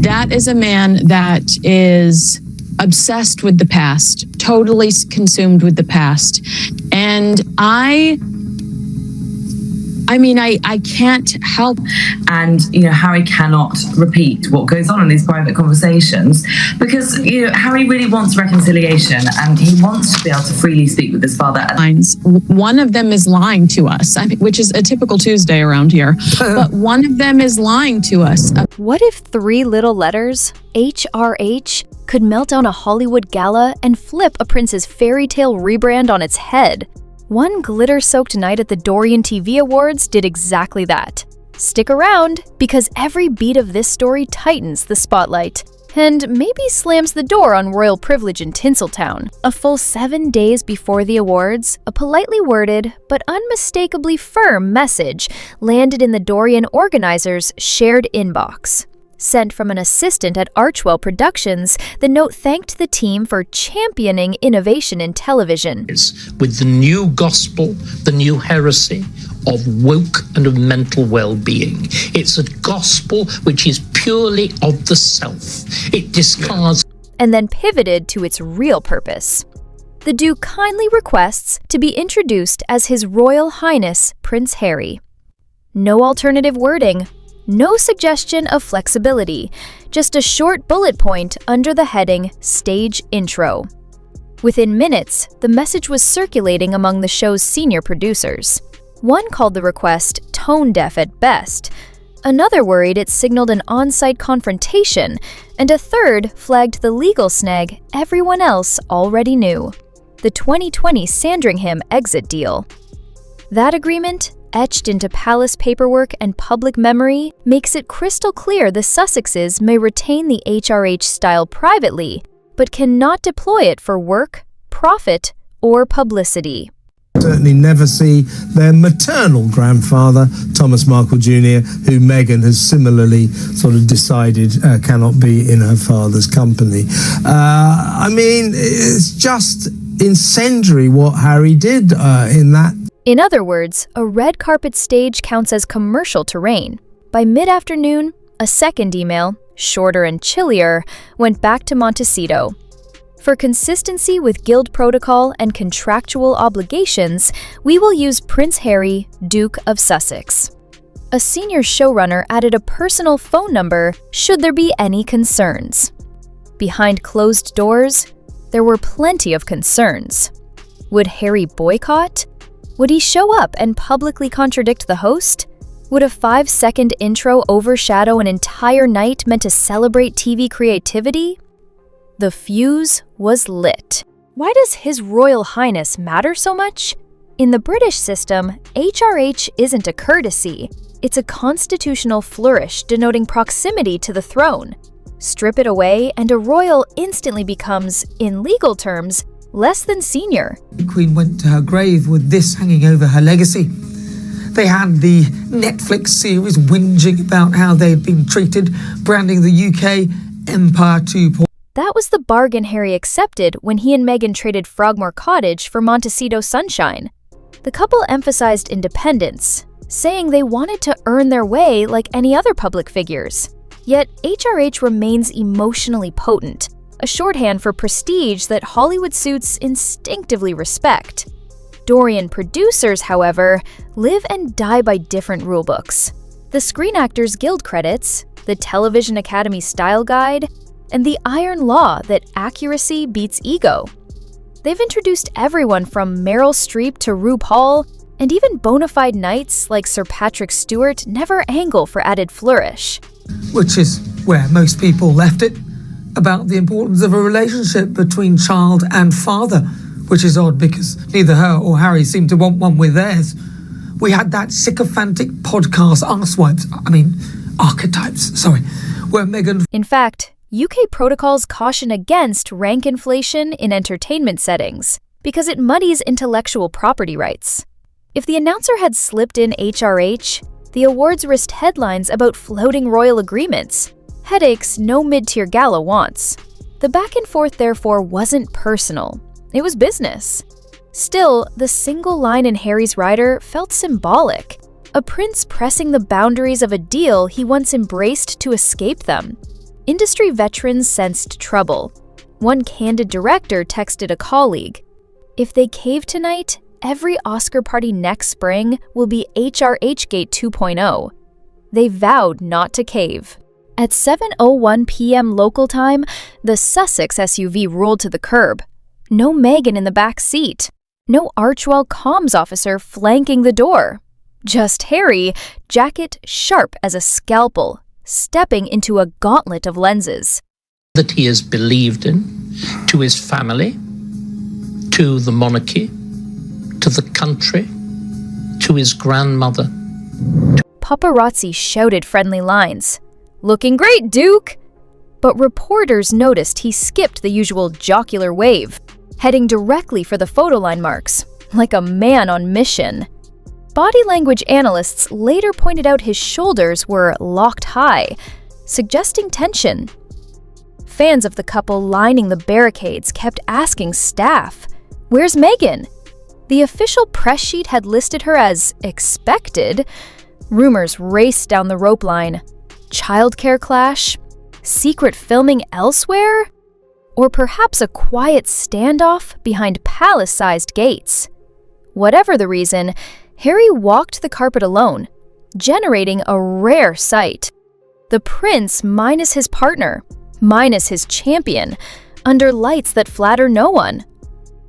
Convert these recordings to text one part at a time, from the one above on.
That is a man that is obsessed with the past, totally consumed with the past. And I can't help. And, Harry cannot repeat what goes on in these private conversations because, Harry really wants reconciliation and he wants to be able to freely speak with his father. One of them is lying to us, which is a typical Tuesday around here. But one of them is lying to us. What if 3 little letters, HRH, could melt down a Hollywood gala and flip a prince's fairy tale rebrand on its head? One glitter-soaked night at the Dorian TV Awards did exactly that. Stick around, because every beat of this story tightens the spotlight and maybe slams the door on royal privilege in Tinseltown. A full 7 days before the awards, a politely worded but unmistakably firm message landed in the Dorian organizers' shared inbox. Sent from an assistant at Archwell Productions, the note thanked the team for championing innovation in television. With the new gospel, the new heresy of woke and of mental well-being. It's a gospel which is purely of the self. It discards... And then pivoted to its real purpose. The Duke kindly requests to be introduced as His Royal Highness Prince Harry. No alternative wording. No suggestion of flexibility, just a short bullet point under the heading Stage Intro. Within minutes, the message was circulating among the show's senior producers. One called the request tone-deaf at best, another worried it signaled an on-site confrontation, and a third flagged the legal snag everyone else already knew: the 2020 Sandringham exit deal. That agreement, etched into palace paperwork and public memory, makes it crystal clear the Sussexes may retain the HRH style privately, but cannot deploy it for work, profit, or publicity. Certainly never see their maternal grandfather, Thomas Markle Jr., who Meghan has similarly sort of decided cannot be in her father's company. It's just incendiary what Harry did in that. In other words, a red carpet stage counts as commercial terrain. By mid-afternoon, a second email, shorter and chillier, went back to Montecito. For consistency with guild protocol and contractual obligations, we will use Prince Harry, Duke of Sussex. A senior showrunner added a personal phone number should there be any concerns. Behind closed doors, there were plenty of concerns. Would Harry boycott? Would he show up and publicly contradict the host? Would a 5-second intro overshadow an entire night meant to celebrate TV creativity? The fuse was lit. Why does His Royal Highness matter so much? In the British system, HRH isn't a courtesy. It's a constitutional flourish denoting proximity to the throne. Strip it away and a royal instantly becomes, in legal terms, less than senior. The Queen went to her grave with this hanging over her legacy. They had the Netflix series whinging about how they'd been treated, branding the UK Empire 2.0. That was the bargain Harry accepted when he and Meghan traded Frogmore Cottage for Montecito Sunshine. The couple emphasized independence, saying they wanted to earn their way like any other public figures. Yet HRH remains emotionally potent, a shorthand for prestige that Hollywood suits instinctively respect. Dorian producers, however, live and die by different rulebooks. The Screen Actors Guild credits, the Television Academy Style Guide, and the iron law that accuracy beats ego. They've introduced everyone from Meryl Streep to RuPaul, and even bona fide knights like Sir Patrick Stewart never angle for added flourish. Which is where most people left it, about the importance of a relationship between child and father, which is odd because neither her or Harry seemed to want one with theirs. We had that sycophantic podcast archetypes, where Meghan... In fact, UK protocols caution against rank inflation in entertainment settings because it muddies intellectual property rights. If the announcer had slipped in HRH, the awards risked headlines about floating royal agreements, headaches no mid-tier gala wants. The back and forth, therefore, wasn't personal. It was business. Still, the single line in Harry's rider felt symbolic, a prince pressing the boundaries of a deal he once embraced to escape them. Industry veterans sensed trouble. One candid director texted a colleague, "If they cave tonight, every Oscar party next spring will be HRH Gate 2.0. They vowed not to cave. At 7:01 p.m. local time, the Sussex SUV rolled to the curb. No Meghan in the back seat. No Archwell comms officer flanking the door. Just Harry, jacket sharp as a scalpel, stepping into a gauntlet of lenses. That he is believed in, to his family, to the monarchy, to the country, to his grandmother. Paparazzi shouted friendly lines. "Looking great, Duke!" But reporters noticed he skipped the usual jocular wave, heading directly for the photo line marks, like a man on mission. Body language analysts later pointed out his shoulders were locked high, suggesting tension. Fans of the couple lining the barricades kept asking staff, "Where's Meghan?" The official press sheet had listed her as expected. Rumors raced down the rope line. Childcare clash? Secret filming elsewhere? Or perhaps a quiet standoff behind palace-sized gates? Whatever the reason, Harry walked the carpet alone, generating a rare sight. The prince minus his partner, minus his champion, under lights that flatter no one.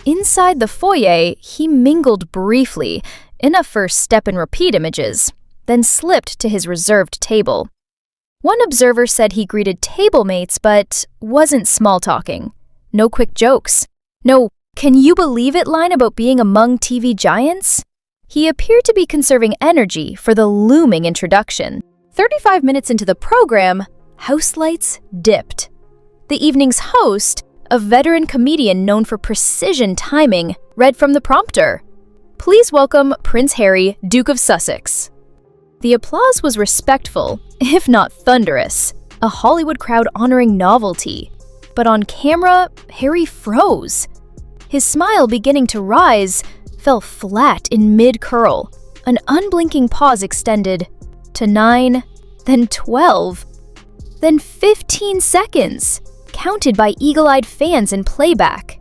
Inside the foyer, he mingled briefly, enough for step-and-repeat images, then slipped to his reserved table. One observer said he greeted table mates but wasn't small-talking. No quick jokes. No "can you believe it" line about being among TV giants. He appeared to be conserving energy for the looming introduction. 35 minutes into the program, house lights dipped. The evening's host, a veteran comedian known for precision timing, read from the prompter, "Please welcome Prince Harry, Duke of Sussex." The applause was respectful, if not thunderous, a Hollywood crowd honoring novelty. But on camera, Harry froze. His smile, beginning to rise, fell flat in mid-curl. An unblinking pause extended to 9, then 12, then 15 seconds, counted by eagle-eyed fans in playback.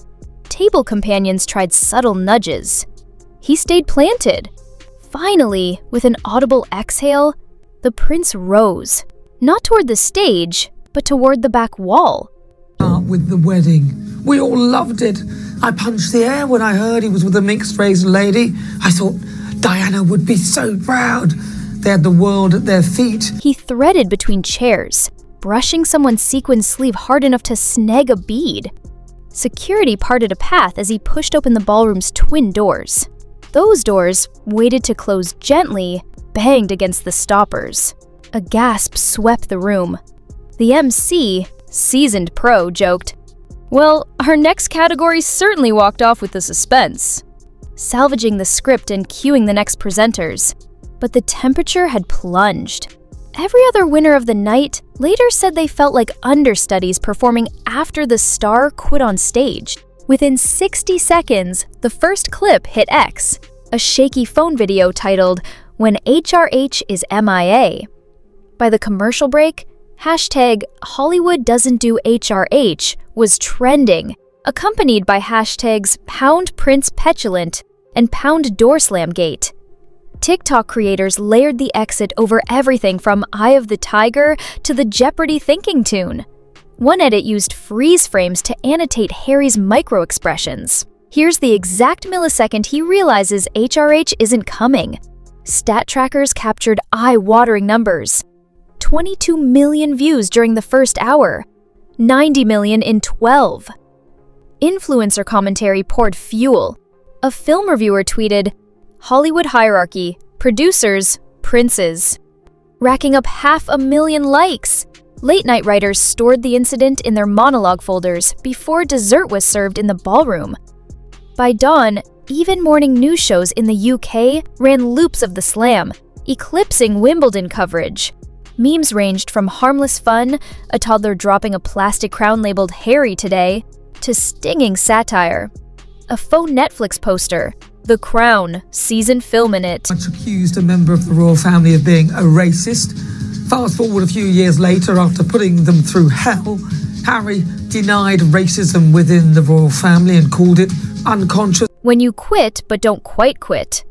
Table companions tried subtle nudges. He stayed planted. Finally, with an audible exhale, the prince rose, not toward the stage, but toward the back wall. With the wedding. We all loved it. I punched the air when I heard he was with a mixed-race lady. I thought Diana would be so proud. They had the world at their feet. He threaded between chairs, brushing someone's sequin sleeve hard enough to snag a bead. Security parted a path as he pushed open the ballroom's twin doors. Those doors, weighted to close gently, banged against the stoppers. A gasp swept the room. The MC, seasoned pro, joked, "Well, our next category certainly walked off with the suspense," salvaging the script and cueing the next presenters. But the temperature had plunged. Every other winner of the night later said they felt like understudies performing after the star quit on stage. Within 60 seconds, the first clip hit X, a shaky phone video titled, "When HRH is MIA." By the commercial break, hashtag Hollywood doesn't do HRH was trending, accompanied by hashtags Pound Prince Petulant and Pound Doorslamgate. TikTok creators layered the exit over everything from Eye of the Tiger to the Jeopardy thinking tune. One edit used freeze frames to annotate Harry's micro-expressions. Here's the exact millisecond he realizes HRH isn't coming. Stat trackers captured eye-watering numbers. 22 million views during the first hour, 90 million in 12. Influencer commentary poured fuel. A film reviewer tweeted, "Hollywood hierarchy, producers, princes," racking up 500,000 likes. Late-night writers stored the incident in their monologue folders before dessert was served in the ballroom. By dawn, even morning news shows in the UK ran loops of the slam, eclipsing Wimbledon coverage. Memes ranged from harmless fun, a toddler dropping a plastic crown labeled Harry today, to stinging satire. A faux Netflix poster, "The Crown, season film in it," Much accused a member of the royal family of being a racist. Fast forward a few years later, after putting them through hell, Harry denied racism within the royal family and called it unconscious. When you quit but don't quite quit.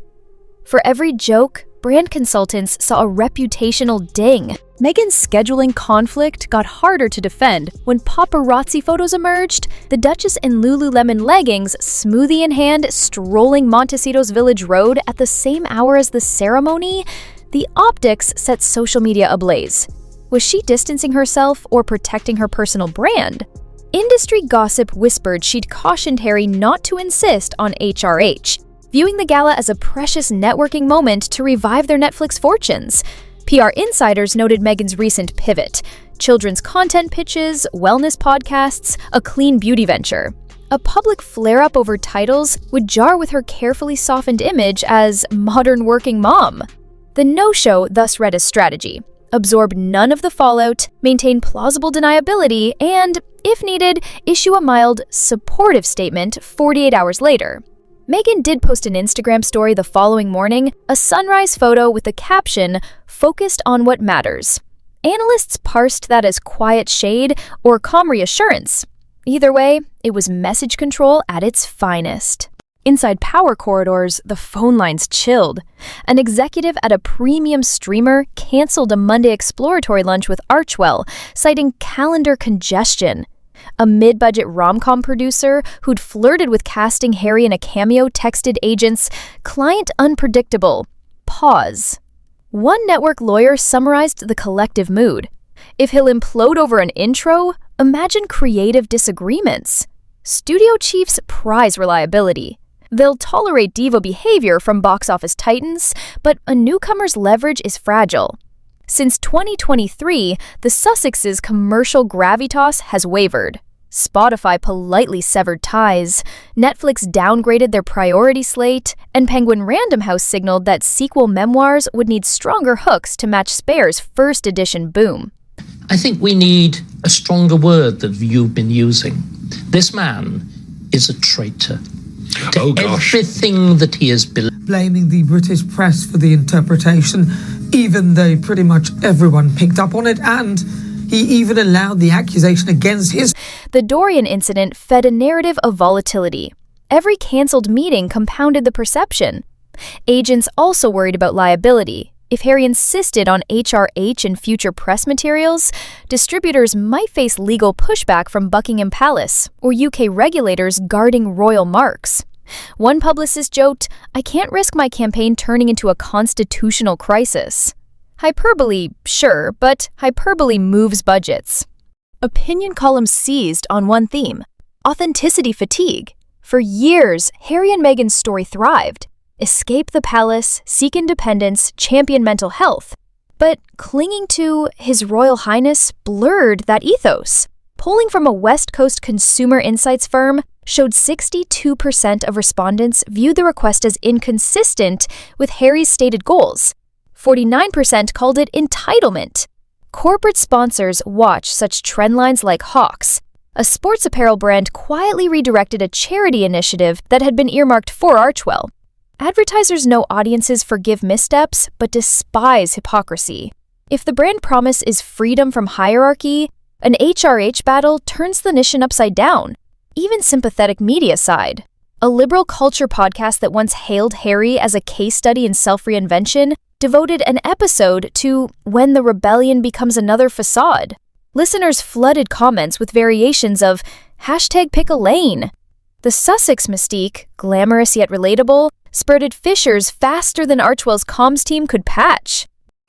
For every joke, brand consultants saw a reputational ding. Meghan's scheduling conflict got harder to defend when paparazzi photos emerged. The Duchess in Lululemon leggings, smoothie in hand, strolling Montecito's Village Road at the same hour as the ceremony. The optics set social media ablaze. Was she distancing herself or protecting her personal brand? Industry gossip whispered she'd cautioned Harry not to insist on HRH, viewing the gala as a precious networking moment to revive their Netflix fortunes. PR insiders noted Meghan's recent pivot: children's content pitches, wellness podcasts, a clean beauty venture. A public flare-up over titles would jar with her carefully softened image as modern working mom. The no-show thus read as strategy: absorb none of the fallout, maintain plausible deniability, and, if needed, issue a mild, supportive statement 48 hours later. Meghan did post an Instagram story the following morning, a sunrise photo with the caption, "Focused on what matters." Analysts parsed that as quiet shade or calm reassurance. Either way, it was message control at its finest. Inside power corridors, the phone lines chilled. An executive at a premium streamer canceled a Monday exploratory lunch with Archewell, citing calendar congestion. A mid-budget rom-com producer who'd flirted with casting Harry in a cameo texted agents, "Client unpredictable. Pause." One network lawyer summarized the collective mood. If he'll implode over an intro, imagine creative disagreements. Studio chiefs prize reliability. They'll tolerate diva behavior from box office titans, but a newcomer's leverage is fragile. Since 2023, the Sussexes' commercial gravitas has wavered. Spotify politely severed ties, Netflix downgraded their priority slate, and Penguin Random House signaled that sequel memoirs would need stronger hooks to match Spare's first edition boom. I think we need a stronger word that you've been using. This man is a traitor to everything that he has believed. Blaming the British press for the interpretation, even though pretty much everyone picked up on it, and he even allowed the accusation against his. The Dorian incident fed a narrative of volatility. Every cancelled meeting compounded the perception. Agents also worried about liability. If Harry insisted on HRH in future press materials, distributors might face legal pushback from Buckingham Palace or UK regulators guarding royal marks. One publicist joked, "I can't risk my campaign turning into a constitutional crisis." Hyperbole, sure, but hyperbole moves budgets. Opinion columns seized on one theme: authenticity fatigue. For years, Harry and Meghan's story thrived. Escape the palace, seek independence, champion mental health. But clinging to His Royal Highness blurred that ethos. Polling from a West Coast consumer insights firm showed 62% of respondents viewed the request as inconsistent with Harry's stated goals. 49% called it entitlement. Corporate sponsors watch such trend lines like Hawks. A sports apparel brand quietly redirected a charity initiative that had been earmarked for Archewell. Advertisers know audiences forgive missteps, but despise hypocrisy. If the brand promise is freedom from hierarchy, an HRH battle turns the nation upside down. Even sympathetic media side. A liberal culture podcast that once hailed Harry as a case study in self-reinvention devoted an episode to When the Rebellion Becomes Another Facade. Listeners flooded comments with variations of #pick a lane. The Sussex mystique, glamorous yet relatable, spurted fissures faster than Archewell's comms team could patch.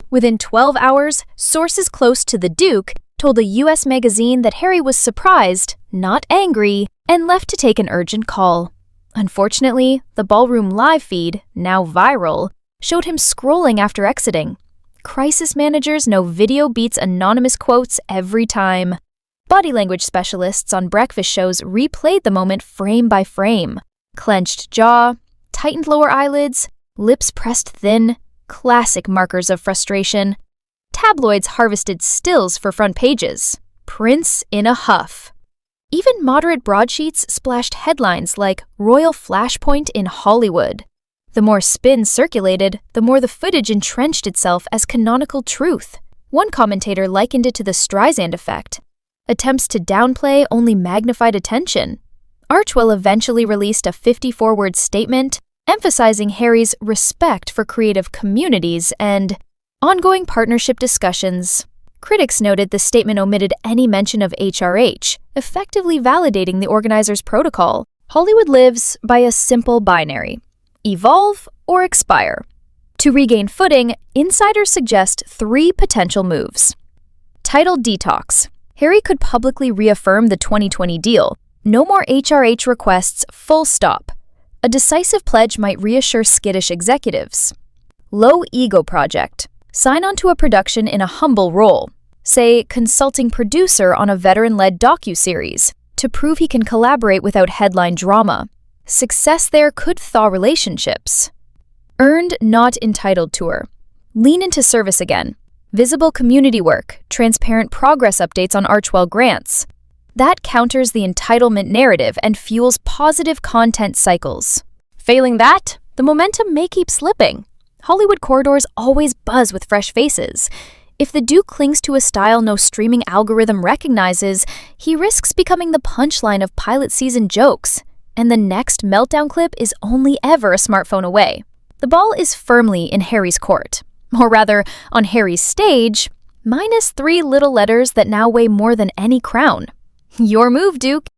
Within 12 hours, sources close to the Duke told a U.S. magazine that Harry was surprised, not angry, and left to take an urgent call. Unfortunately, the Ballroom live feed, now viral, showed him scrolling after exiting. Crisis managers know video beats anonymous quotes every time. Body language specialists on breakfast shows replayed the moment frame by frame. Clenched jaw, tightened lower eyelids, lips pressed thin, classic markers of frustration. Tabloids harvested stills for front pages. Prince in a huff. Even moderate broadsheets splashed headlines like Royal Flashpoint in Hollywood. The more spin circulated, the more the footage entrenched itself as canonical truth. One commentator likened it to the Streisand effect. Attempts to downplay only magnified attention. Archewell eventually released a 54-word statement emphasizing Harry's respect for creative communities and ongoing partnership discussions. Critics noted the statement omitted any mention of HRH, effectively validating the organizer's protocol. Hollywood lives by a simple binary: evolve or expire. To regain footing, insiders suggest 3 potential moves. Titled Detox. Harry could publicly reaffirm the 2020 deal. No more HRH requests, full stop. A decisive pledge might reassure skittish executives. Low ego project. Sign on to a production in a humble role. Say, consulting producer on a veteran-led docuseries to prove he can collaborate without headline drama. Success there could thaw relationships. Earned, not entitled tour. Lean into service again. Visible community work, transparent progress updates on Archewell grants. That counters the entitlement narrative and fuels positive content cycles. Failing that, the momentum may keep slipping. Hollywood corridors always buzz with fresh faces. If the Duke clings to a style no streaming algorithm recognizes, he risks becoming the punchline of pilot season jokes, and the next meltdown clip is only ever a smartphone away. The ball is firmly in Harry's court. Or rather, on Harry's stage, minus 3 little letters that now weigh more than any crown. Your move, Duke.